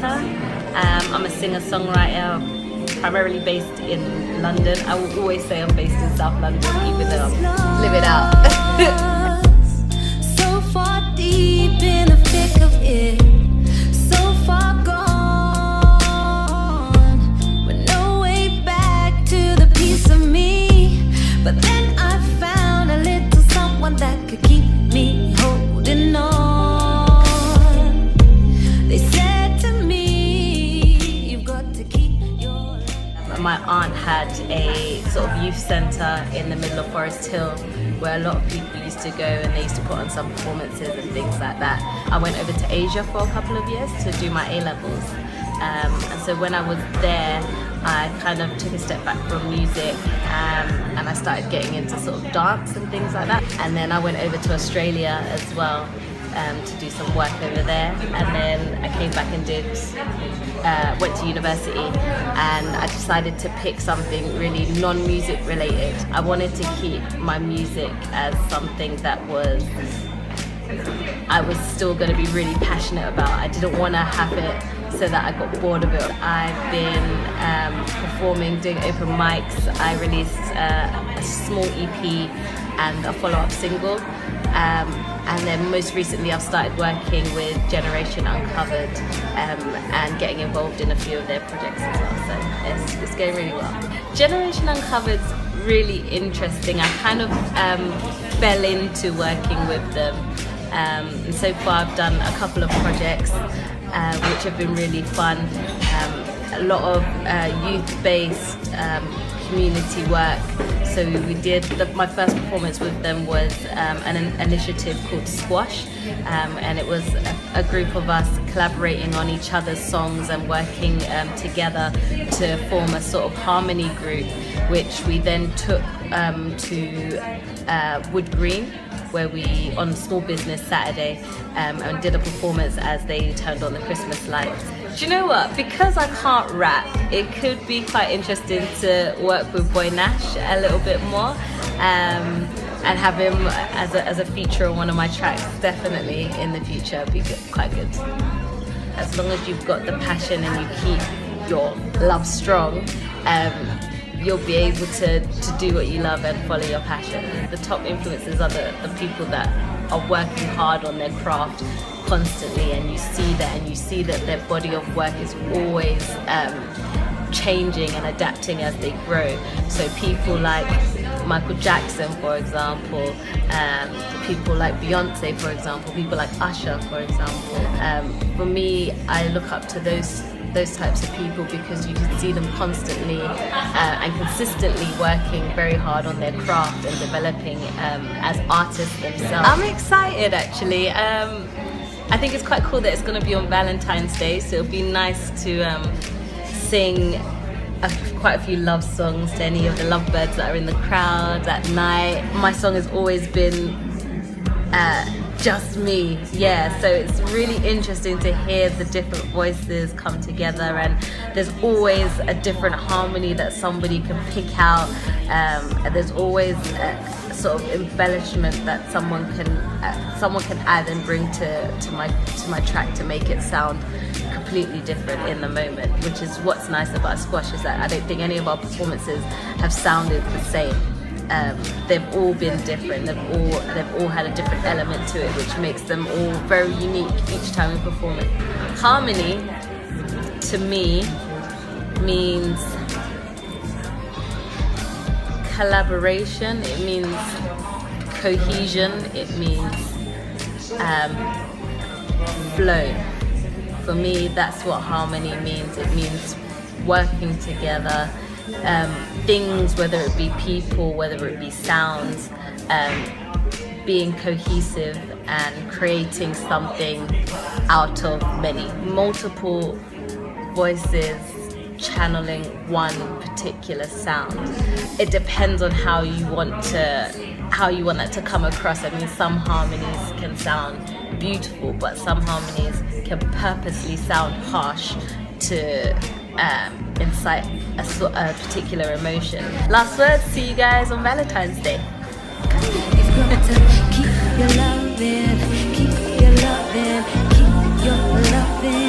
Anita. I'm a singer-songwriter, primarily based in London. I will always say I'm based in South London, even though I'm living out. So far deep in the thick of it, so far gone, with no way back to the piece of me. But then I found a little someone that could keep me holding on. They said to me, you've got to keep your love. My aunt had a sort of youth centre in the middle of Forest Hill where a lot of people used to go, and they used to put on some performances and things like that. I went over to Asia for a couple of years to do my A-levels, and so when I was there I kind of took a step back from music, and I started getting into sort of dance and things like that. And then I went over to Australia as well to do some work over there, and then I came back and went to university, and I decided to pick something really non-music related. I wanted to keep my music as something that I was still going to be really passionate about. I didn't want to have it so that I got bored of it. I've been performing, doing open mics. I released a small EP and a follow-up single. And then most recently I've started working with Generation Uncovered and getting involved in a few of their projects as well, so it's going really well. Generation Uncovered's really interesting. I kind of fell into working with them, and so far I've done a couple of projects which have been really fun. A lot of youth-based community work. So we did, my first performance with them was an initiative called Squash, and it was a group of us collaborating on each other's songs and working together to form a sort of harmony group, which we then took to Wood Green, where we, on Small Business Saturday, and did a performance as they turned on the Christmas lights. Do you know what? Because I can't rap, it could be quite interesting to work with Boy Nash a little bit more, and have him as a feature on one of my tracks. Definitely in the future, it'd be quite good. As long as you've got the passion and you keep your love strong, you'll be able to do what you love and follow your passion. The top influences are the people that are working hard on their craft constantly, and you see that their body of work is always changing and adapting as they grow. So people like Michael Jackson, for example, people like Beyonce, for example, people like Usher, for example. For me, I look up to those types of people because you can see them constantly and consistently working very hard on their craft and developing as artists themselves. I'm excited actually. I think it's quite cool that it's going to be on Valentine's Day, so it'll be nice to sing quite a few love songs to any of the lovebirds that are in the crowd that night. My song has always been just me, yeah, so it's really interesting to hear the different voices come together, and there's always a different harmony that somebody can pick out, and there's always a sort of embellishment that someone can add and bring to my track to make it sound completely different in the moment, which is what's nice about Squash, is that I don't think any of our performances have sounded the same. They've all been different. They've all had a different element to it, which makes them all very unique each time we perform it. Harmony, to me, means collaboration. It means cohesion. It means flow. For me, that's what harmony means. It means working together. Things, whether it be people, whether it be sounds, being cohesive and creating something out of many, multiple voices channeling one particular sound. It depends on how you want that to come across. I mean, some harmonies can sound beautiful, but some harmonies can purposely sound harsh to incite a particular emotion. Last words, see you guys on Valentine's Day. You've got to keep your loving, keep your loving, keep your loving.